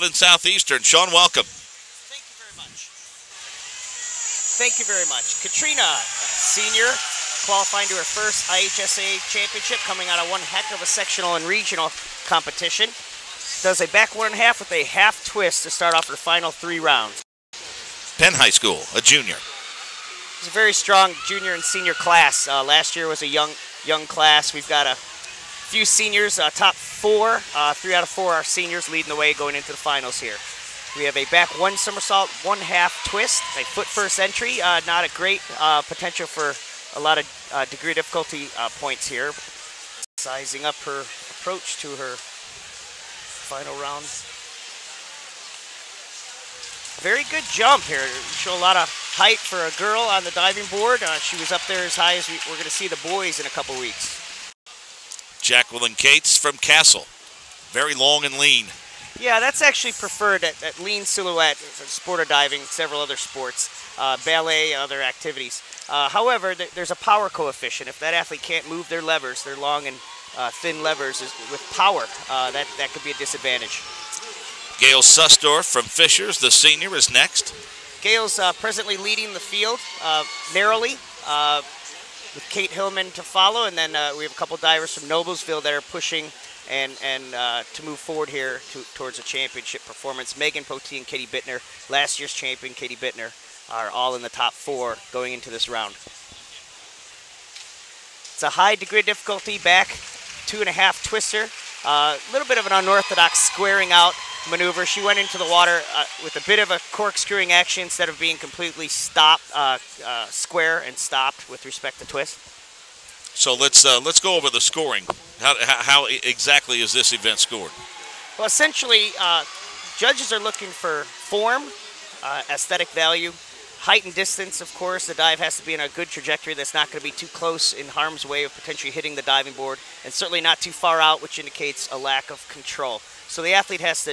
7 Southeastern. Sean, welcome. Thank you very much. Thank you very much. Katrina, senior, qualifying to her first IHSAA championship, coming out of one heck of a sectional and regional competition. Does a back 1.5 with a half twist to start off her final 3 rounds. Penn High School, a junior. It's a very strong junior and senior class. Last year was a young class. We've got a few seniors, top 4. 3 out of 4 are seniors leading the way going into the finals here. We have a back 1 somersault, 1/2 twist, a foot first entry. Not a great potential for a lot of degree of difficulty points here. Sizing up her approach to her final round. Very good jump here. Show a lot of height for a girl on the diving board. She was up there as high as we're going to see the boys in a couple weeks. Jacqueline Cates from Castle. Very long and lean. Yeah, that's actually preferred at lean silhouette, sport of diving, several other sports, ballet, other activities. However, there's a power coefficient. If that athlete can't move their levers, their long and thin levers with power, that could be a disadvantage. Gail Susdorf from Fishers, the senior, is next. Gail's presently leading the field narrowly, with Kate Hillman to follow, and then we have a couple divers from Noblesville that are pushing and to move forward here towards a championship performance. Megan Potee and Katie Bittner, last year's champion Katie Bittner, are all in the top 4 going into this round. It's a high degree of difficulty, back 2.5 twister. A little bit of an unorthodox squaring out maneuver. She went into the water with a bit of a corkscrewing action instead of being completely square and stopped with respect to twist. So let's go over the scoring. How exactly is this event scored? Well, essentially, judges are looking for form, aesthetic value, height and distance. Of course, the dive has to be in a good trajectory that's not going to be too close in harm's way of potentially hitting the diving board, and certainly not too far out, which indicates a lack of control. So the athlete has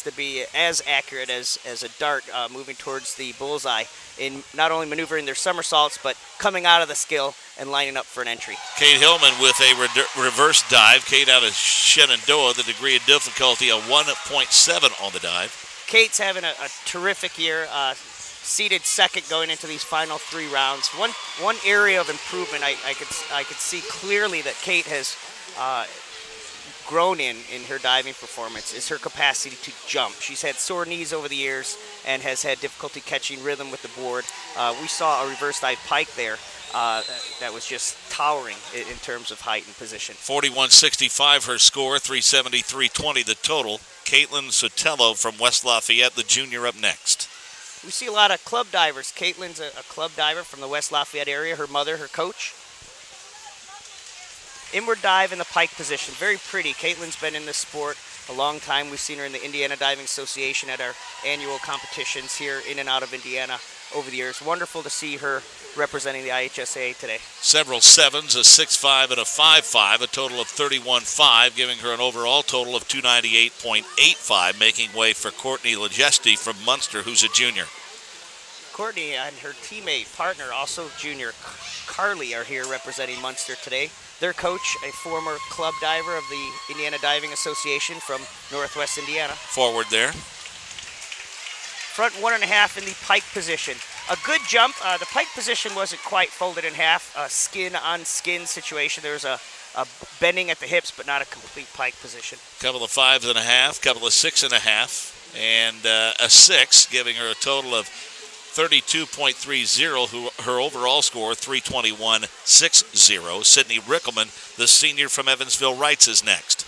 to be as accurate as a dart moving towards the bullseye in not only maneuvering their somersaults, but coming out of the skill and lining up for an entry. Kate Hillman with a reverse dive. Kate out of Shenandoah, the degree of difficulty a 1.7 on the dive. Kate's having a terrific year. Seeded second going into these final 3 rounds. One area of improvement I could see clearly that Kate has grown in her diving performance is her capacity to jump. She's had sore knees over the years and has had difficulty catching rhythm with the board. We saw a reverse dive pike there that was just towering in terms of height and position. 41.65 her score, 373.20 the total. Caitlin Sotelo from West Lafayette, the junior, up next. We see a lot of club divers. Caitlin's a club diver from the West Lafayette area. Her mother, her coach. Inward dive in the pike position. Very pretty. Caitlin's been in this sport a long time. We've seen her in the Indiana Diving Association at our annual competitions here in and out of Indiana over the years. Wonderful to see her representing the IHSAA today. Several 7s, a 6.5 and a 5.5, a total of 31.5, giving her an overall total of 298.85, making way for Courtney Legesti from Munster, who's a junior. Courtney and her teammate, partner, also junior, Carly, are here representing Munster today. Their coach, a former club diver of the Indiana Diving Association from Northwest Indiana. Forward there. Front 1.5 in the pike position. A good jump. The pike position wasn't quite folded in half. A skin on skin situation. There was a bending at the hips, but not a complete pike position. Couple of 5.5, couple of 6.5, and a 6, giving her a total of 32.30. Her overall score 321.60. Sydney Rickelman, the senior from Evansville Wrights, is next.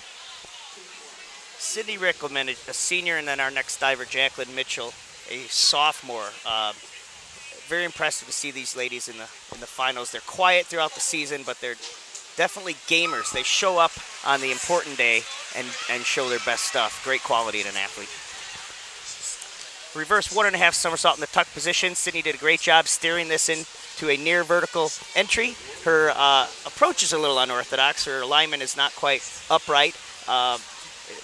Sydney Rickelman, a senior, and then our next diver, Jacqueline Mitchell, a sophomore. Very impressive to see these ladies in the finals. They're quiet throughout the season, but they're definitely gamers. They show up on the important day and show their best stuff. Great quality in an athlete. Reverse 1.5 somersault in the tuck position. Sydney did a great job steering this into a near vertical entry. Her approach is a little unorthodox. Her alignment is not quite upright.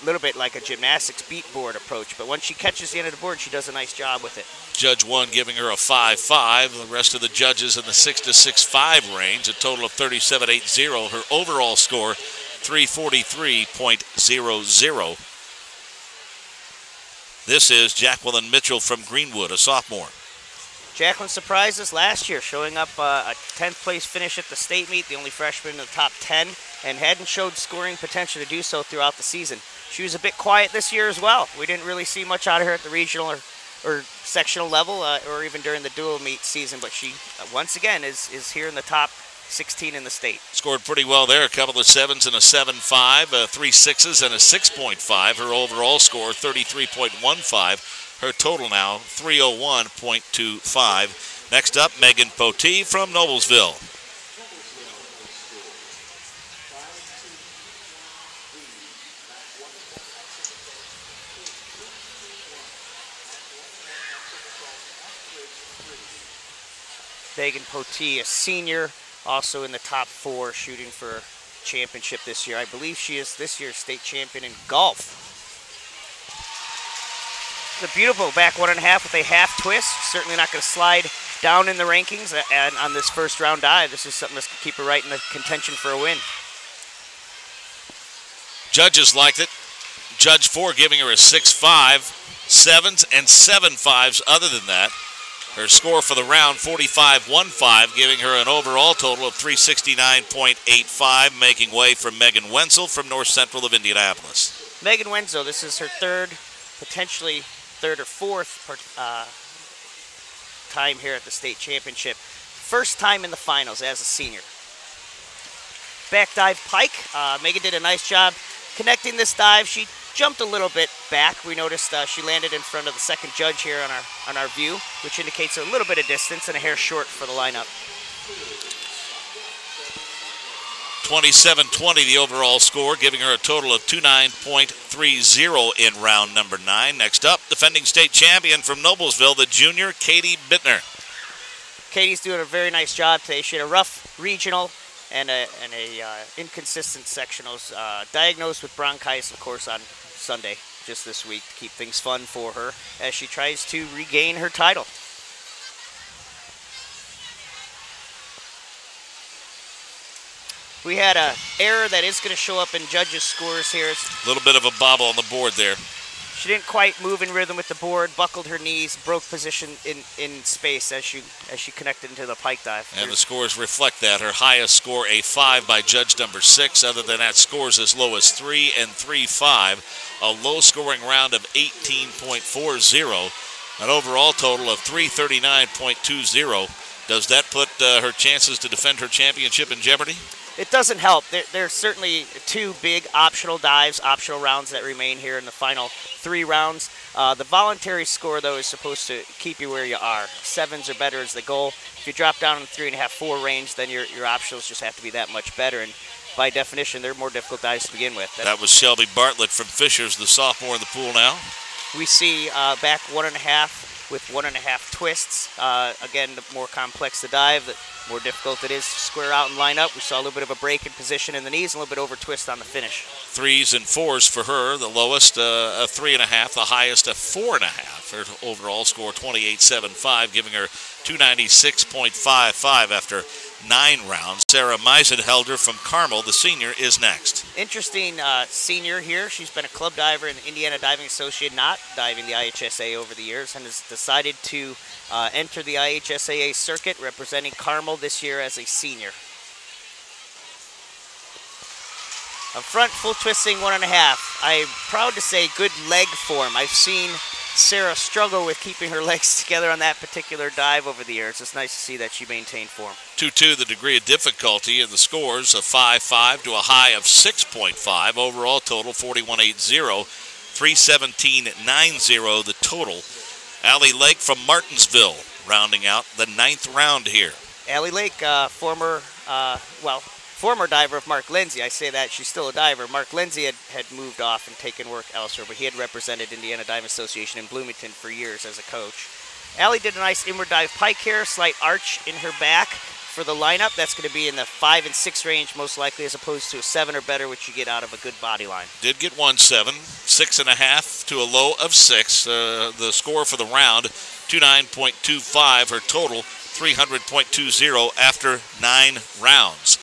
A little bit like a gymnastics beat board approach, but once she catches the end of the board, she does a nice job with it. Judge 1 giving her a 5.5. The rest of the judges in the 6 to 6.5 range, a total of 37.80. Her overall score 343.00. This is Jacqueline Mitchell from Greenwood, a sophomore. Jacqueline surprised us last year, showing up a 10th place finish at the state meet, the only freshman in the top 10, and hadn't showed scoring potential to do so throughout the season. She was a bit quiet this year as well. We didn't really see much out of her at the regional or sectional level, or even during the dual meet season, but she, once again, is here in the top 16 in the state. Scored pretty well there, a couple of 7s and a 7.5, 3 6s and a 6.5. Her overall score, 33.15. Her total now, 301.25. Next up, Megan Potee from Noblesville. Megan Potee, a senior, also in the top 4, shooting for championship this year. I believe she is this year's state champion in golf. It's a beautiful back 1.5 with a half twist. Certainly not going to slide down in the rankings. And on this first round dive, this is something that's going to keep her right in the contention for a win. Judges liked it. Judge 4 giving her a 6.5, 7s and 7.5s other than that. Her score for the round, 45.15, giving her an overall total of 369.85, making way for Megan Wenzel from North Central of Indianapolis. Megan Wenzel, this is her third, potentially third or fourth time here at the state championship. First time in the finals as a senior. Back dive pike. Megan did a nice job connecting this dive. She jumped a little bit back. We noticed she landed in front of the second judge here on our view, which indicates a little bit of distance and a hair short for the lineup. 27-20 the overall score, giving her a total of 29.30 in round number 9. Next up, defending state champion from Noblesville, the junior Katie Bittner. Katie's doing a very nice job today. She had a rough regional and a inconsistent sectionals, diagnosed with bronchitis, of course, on Sunday, just this week, to keep things fun for her as she tries to regain her title. We had an error that is going to show up in judges' scores here. A little bit of a bobble on the board there. She didn't quite move in rhythm with the board, buckled her knees, broke position in space as she connected into the pike dive. And the scores reflect that. Her highest score, a 5 by judge number 6. Other than that, scores as low as 3 and 3.5. A low-scoring round of 18.40. An overall total of 339.20. Does that put her chances to defend her championship in jeopardy? It doesn't help. There's certainly 2 big optional dives, optional rounds that remain here in the final 3 rounds. The voluntary score, though, is supposed to keep you where you are. 7s or better is the goal. If you drop down in the 3.5, 4 range, then your optionals just have to be that much better. And by definition, they're more difficult dives to begin with. That was Shelby Bartlett from Fishers, the sophomore in the pool now. We see back 1.5 with 1.5 twists. Again, the more complex the dive, the more difficult it is to square out and line up. We saw a little bit of a break in position in the knees, a little bit over twist on the finish. 3s and 4s for her. The lowest, a 3.5. The highest, a 4.5. Her overall score, 28.75, giving her 296.55 after 9 rounds. Sarah Meisenhelder from Carmel, the senior, is next. Interesting senior here. She's been a club diver in the Indiana Diving Association, not diving the IHSAA over the years, and has decided to enter the IHSAA circuit, representing Carmel this year as a senior. Up front, full twisting 1.5. I'm proud to say good leg form. I've seen Sarah struggle with keeping her legs together on that particular dive over the years. It's nice to see that she maintained form. 2-2 the degree of difficulty, and the scores a 5.5 to a high of 6.5. Overall total 41.80, 317.90 the total. Allie Lake from Martinsville rounding out the 9th round here. Allie Lake, former diver of Mark Lindsay. I say that, she's still a diver. Mark Lindsay had moved off and taken work elsewhere, but he had represented Indiana Diving Association in Bloomington for years as a coach. Allie did a nice inward dive pike here, slight arch in her back for the lineup. That's going to be in the 5 and 6 range most likely, as opposed to a 7 or better, which you get out of a good body line. Did get 1.7, 6.5 to a low of 6. The score for the round, 29.25. Her total, 300.20 after 9 rounds.